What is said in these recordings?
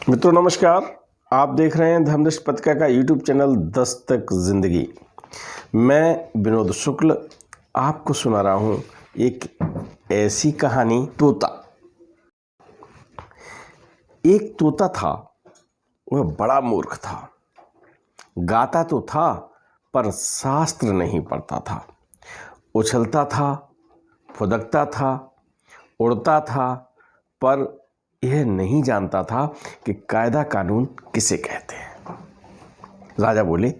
मित्रों नमस्कार। आप देख रहे हैं धर्मदृष्टि पत्रिका का यूट्यूब चैनल दस्तक जिंदगी। मैं विनोद शुक्ल आपको सुना रहा हूं एक ऐसी कहानी। तोता। एक तोता था, वह बड़ा मूर्ख था। गाता तो था पर शास्त्र नहीं पढ़ता था। उछलता था, फुदकता था, उड़ता था, पर यह नहीं जानता था कि कायदा कानून किसे कहते हैं। राजा बोले,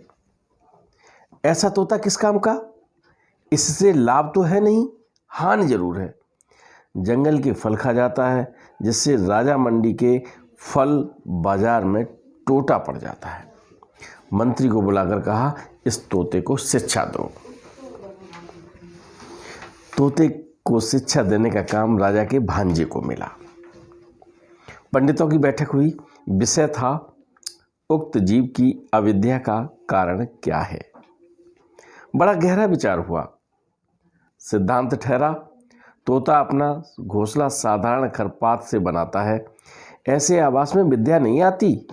ऐसा तोता किस काम का? इससे लाभ तो है नहीं, हानि जरूर है। जंगल के फल खा जाता है, जिससे राजा मंडी के फल बाजार में टोटा पड़ जाता है। मंत्री को बुलाकर कहा, इस तोते को शिक्षा दो। तोते को शिक्षा देने का काम राजा के भांजे को मिला। पंडितों की बैठक हुई। विषय था, उक्त जीव की अविद्या का कारण क्या है। बड़ा गहरा विचार हुआ। सिद्धांत ठहरा, तोता अपना घोंसला साधारण खरपात से बनाता है। ऐसे आवास में विद्या नहीं आती।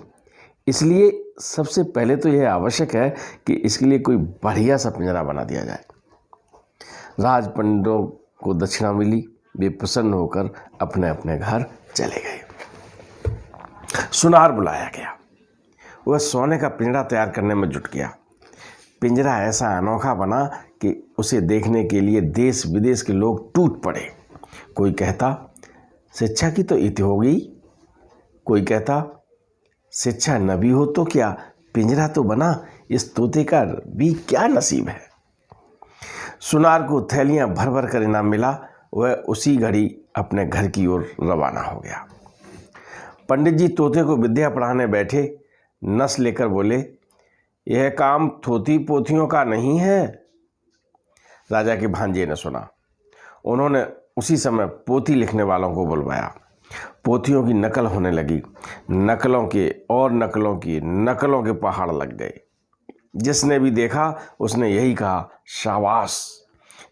इसलिए सबसे पहले तो यह आवश्यक है कि इसके लिए कोई बढ़िया सा पिंजरा बना दिया जाए। राज पंडितों को दक्षिणा मिली। वे प्रसन्न होकर अपने अपने घर चले गए। सुनार बुलाया गया। वह सोने का पिंजरा तैयार करने में जुट गया। पिंजरा ऐसा अनोखा बना कि उसे देखने के लिए देश विदेश के लोग टूट पड़े। कोई कहता, शिक्षा की तो इति हो गई। कोई कहता, शिक्षा न भी हो तो क्या, पिंजरा तो बना, इस तोते का भी क्या नसीब है। सुनार को थैलियां भर भर कर इनाम मिला। वह उसी घड़ी अपने घर की ओर रवाना हो गया। पंडित जी तोते को विद्या पढ़ाने बैठे। नस लेकर बोले, यह काम थोती पोथियों का नहीं है। राजा के भांजे ने सुना। उन्होंने उसी समय पोथी लिखने वालों को बुलवाया। पोथियों की नकल होने लगी। नकलों के और नकलों की नकलों के पहाड़ लग गए। जिसने भी देखा उसने यही कहा, शाबाश,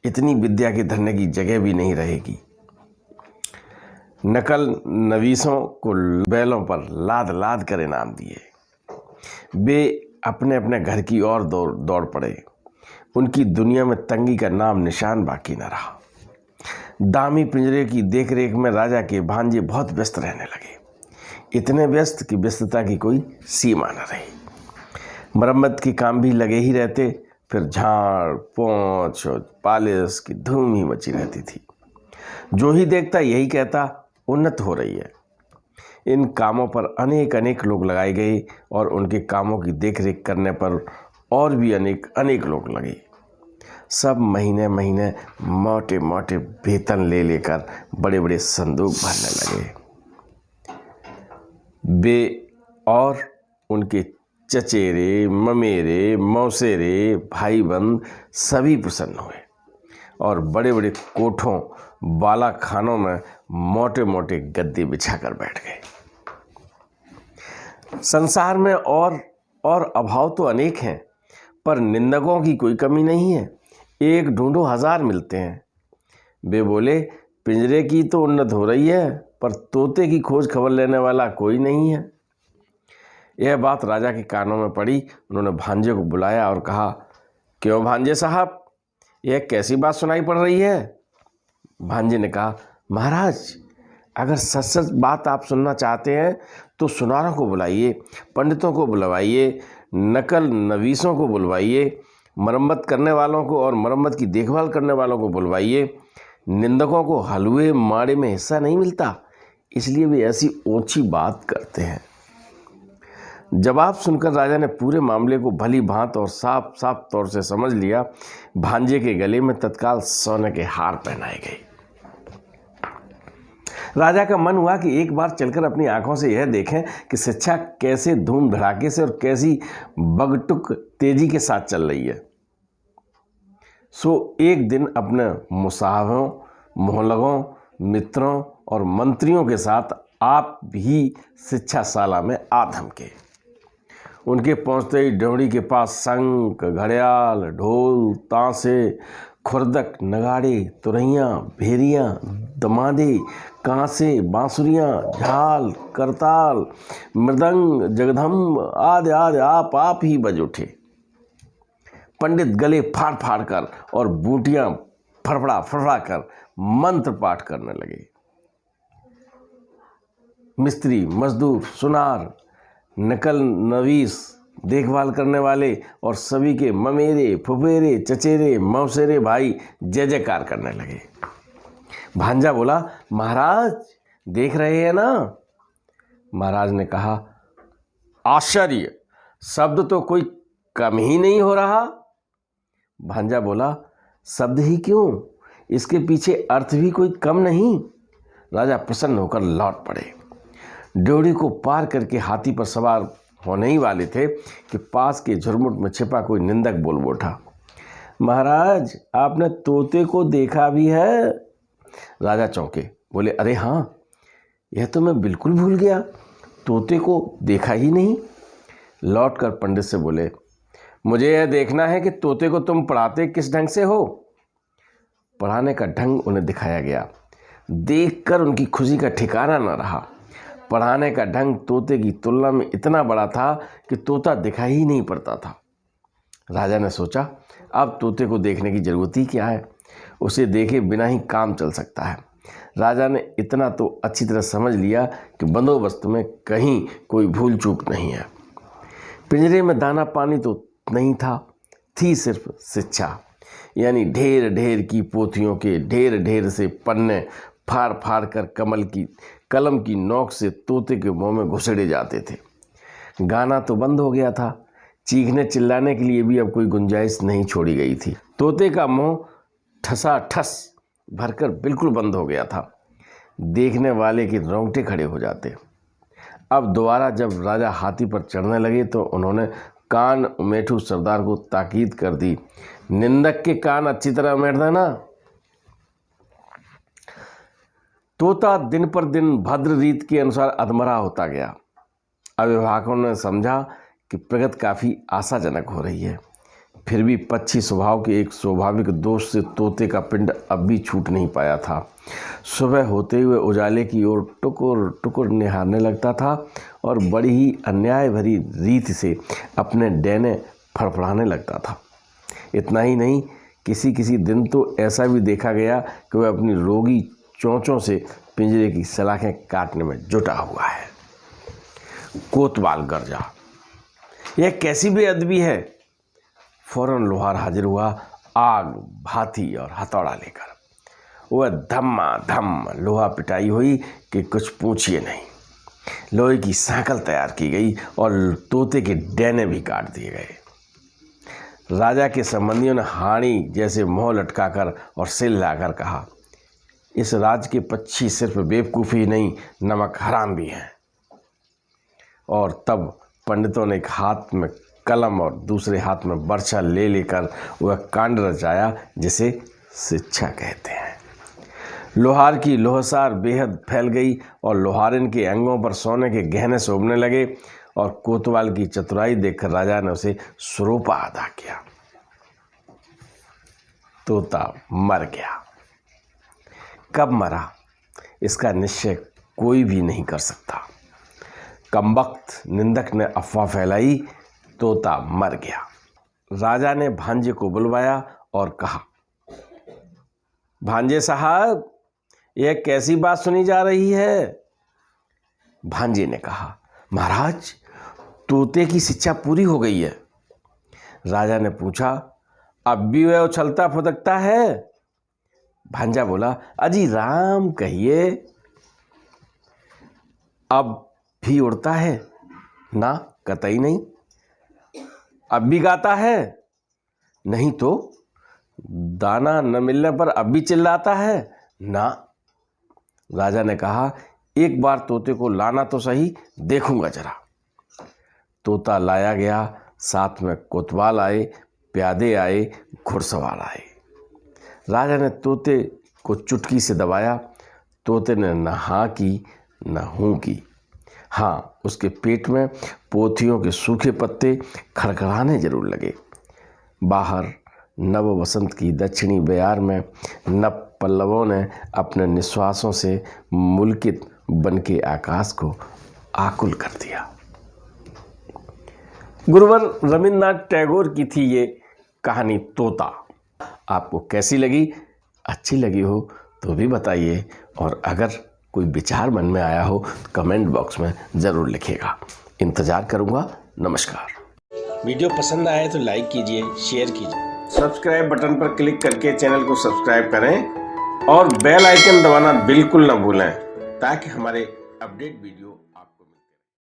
इतनी विद्या के धरने की जगह भी नहीं रहेगी। नकल नवीसों को बैलों पर लाद लाद कर इनाम दिए। वे अपने अपने घर की ओर दौड़ पड़े। उनकी दुनिया में तंगी का नाम निशान बाकी न रहा। दामी पिंजरे की देखरेख में राजा के भांजे बहुत व्यस्त रहने लगे। इतने व्यस्त कि व्यस्तता की कोई सीमा न रही। मरम्मत के काम भी लगे ही रहते। फिर झाड़ पोंछ और पालिश की धूम ही मची रहती थी। जो ही देखता यही कहता, उन्नत हो रही है। इन कामों पर अनेक अनेक लोग लगाए गए और उनके कामों की देखरेख करने पर और भी अनेक अनेक लोग लगे। सब महीने महीने मोटे मोटे वेतन ले लेकर बड़े बड़े संदूक भरने लगे। वे और उनके चचेरे, ममेरे, मौसेरे, भाई बंद सभी प्रसन्न हुए और बड़े बड़े कोठों बाला खानों में मोटे मोटे गद्दे बिछाकर बैठ गए। संसार में और अभाव तो अनेक हैं, पर निंदकों की कोई कमी नहीं है। एक ढूंढो हजार मिलते हैं। वे बोले, पिंजरे की तो उन्नत हो रही है, पर तोते की खोज खबर लेने वाला कोई नहीं है। यह बात राजा के कानों में पड़ी। उन्होंने भांजे को बुलाया और कहा, क्यों भांजे साहब, यह कैसी बात सुनाई पड़ रही है? भांजे ने कहा, महाराज, अगर सच सच बात आप सुनना चाहते हैं तो सुनारों को बुलाइए, पंडितों को बुलवाइए, नकल नवीसों को बुलवाइए, मरम्मत करने वालों को और मरम्मत की देखभाल करने वालों को बुलवाइए। निंदकों को हलवे माड़े में हिस्सा नहीं मिलता, इसलिए वे ऐसी ऊंची बात करते हैं। जवाब सुनकर राजा ने पूरे मामले को भली भांत और साफ साफ तौर से समझ लिया। भांजे के गले में तत्काल सोने के हार पहनाए गए। राजा का मन हुआ कि एक बार चलकर अपनी आंखों से यह देखें कि शिक्षा कैसे धूम धड़ाके से और कैसी बगटुक तेजी के साथ चल रही है। सो एक दिन अपने मुसाहबों, मोहल्लों, मित्रों और मंत्रियों के साथ आप भी शिक्षाशाला में आ धमके। उनके पहुंचते ही ड्योढ़ी के पास शंख, घड़ियाल, ढोल, ताशे, खुरदक, नगाड़े, तुरैयाँ, भेरियाँ, दमादे, कांसे, बांसुरियाँ, झाल, करताल, मृदंग, जगदम्ब आदि आदि आप ही बज उठे। पंडित गले फाड़ फाड़ कर और बूटियां फड़फड़ा फड़फड़ा कर मंत्र पाठ करने लगे। मिस्त्री, मजदूर, सुनार, नकल नवीस, देखभाल करने वाले और सभी के ममेरे, फुफेरे, चचेरे, मौसेरे भाई जय जयकार करने लगे। भांजा बोला, महाराज देख रहे हैं ना? महाराज ने कहा, आश्चर्य, शब्द तो कोई कम ही नहीं हो रहा। भांजा बोला, शब्द ही क्यों, इसके पीछे अर्थ भी कोई कम नहीं। राजा प्रसन्न होकर लौट पड़े। ड्योढ़ी को पार करके हाथी पर सवार होने ही वाले थे कि पास के झुरमुट में छिपा कोई निंदक बोल उठा, महाराज आपने तोते को देखा भी है? राजा चौंके, बोले, अरे हाँ, यह तो मैं बिल्कुल भूल गया, तोते को देखा ही नहीं। लौट कर पंडित से बोले, मुझे यह देखना है कि तोते को तुम पढ़ाते किस ढंग से हो। पढ़ाने का ढंग उन्हें दिखाया गया। देखकर उनकी खुशी का ठिकाना न रहा। पढ़ाने का ढंग तोते की तुलना में इतना बड़ा था कि तोता दिखाई ही नहीं पड़ता था। राजा ने सोचा, अब तोते को देखने की जरूरत ही क्या है, उसे देखे बिना ही काम चल सकता है। राजा ने इतना तो अच्छी तरह समझ लिया कि बंदोबस्त में कहीं कोई भूल चूक नहीं है। पिंजरे में दाना पानी तो नहीं था, थी सिर्फ शिक्षा, यानी ढेर ढेर की पोथियों के ढेर ढेर से पन्ने फाड़ फाड़ कर कलम की नोक से तोते के मुंह में घुसेड़े जाते थे। गाना तो बंद हो गया था, चीखने चिल्लाने के लिए भी अब कोई गुंजाइश नहीं छोड़ी गई थी। तोते का मुंह ठसा ठस भरकर बिल्कुल बंद हो गया था। देखने वाले के रोंगटे खड़े हो जाते। अब दोबारा जब राजा हाथी पर चढ़ने लगे तो उन्होंने कान उमेठू सरदार को ताकीद कर दी, निंदक के कान अच्छी तरह उमेट देना। तोता दिन पर दिन भद्र रीत के अनुसार अधमरा होता गया। अभिभावकों ने समझा कि प्रगति काफ़ी आशाजनक हो रही है, फिर भी पक्षी स्वभाव के एक स्वाभाविक दोष से तोते का पिंड अब भी छूट नहीं पाया था। सुबह होते हुए उजाले की ओर टुकुर टुकुर निहारने लगता था और बड़ी ही अन्याय भरी रीत से अपने डैने फड़फड़ाने लगता था। इतना ही नहीं, किसी किसी दिन तो ऐसा भी देखा गया कि वह अपनी रोगी चोंचों से पिंजरे की सलाखें काटने में जुटा हुआ है। कोतवाल गरजा, यह कैसी बेअदबी है। फौरन लोहार हाजिर हुआ, आग, भाती और हथौड़ा लेकर। वह धम्मा लोहा पिटाई हुई कि कुछ पूछिए नहीं। लोहे की सांकल तैयार की गई और तोते के डैने भी काट दिए गए। राजा के संबंधियों ने हाड़ी जैसे मुंह लटकाकर और सिल लाकर कहा, इस राज के पक्षी सिर्फ बेवकूफ़ी ही नहीं, नमक हराम भी हैं। और तब पंडितों ने एक हाथ में कलम और दूसरे हाथ में बर्छा ले लेकर वह कांड रचाया जिसे शिक्षा कहते हैं। लोहार की लोहसार बेहद फैल गई और लोहारिन के अंगों पर सोने के गहने शोभने लगे और कोतवाल की चतुराई देखकर राजा ने उसे सुरोपा अदा किया। तोता मर गया। कब मरा इसका निश्चय कोई भी नहीं कर सकता। कमबख्त निंदक ने अफवाह फैलाई, तोता मर गया। राजा ने भांजे को बुलवाया और कहा, भांजे साहब, यह कैसी बात सुनी जा रही है। भांजे ने कहा, महाराज तोते की शिक्षा पूरी हो गई है। राजा ने पूछा, अब भी वह उछलता फुदकता है। भांजा बोला, अजी राम कहिए। अब भी उड़ता है ना? कतई नहीं। अब भी गाता है? नहीं तो। दाना न मिलने पर अब भी चिल्लाता है ना? राजा ने कहा, एक बार तोते को लाना तो सही, देखूंगा जरा। तोता लाया गया, साथ में कोतवाल आए, प्यादे आए, घुड़सवार आए। राजा ने तोते को चुटकी से दबाया। तोते ने न हाँ की न हूँ की। हाँ, उसके पेट में पोथियों के सूखे पत्ते खड़खड़ाने जरूर लगे। बाहर नव वसंत की दक्षिणी बयार में नव पल्लवों ने अपने निश्वासों से मुल्कित बन के आकाश को आकुल कर दिया। गुरुवर रविन्द्रनाथ टैगोर की थी ये कहानी तोता। आपको कैसी लगी? अच्छी लगी हो तो भी बताइए, और अगर कोई विचार मन में आया हो तो कमेंट बॉक्स में ज़रूर लिखिएगा। इंतज़ार करूँगा। नमस्कार। वीडियो पसंद आए तो लाइक कीजिए, शेयर कीजिए, सब्सक्राइब बटन पर क्लिक करके चैनल को सब्सक्राइब करें और बेल आइकन दबाना बिल्कुल ना भूलें, ताकि हमारे अपडेट वीडियो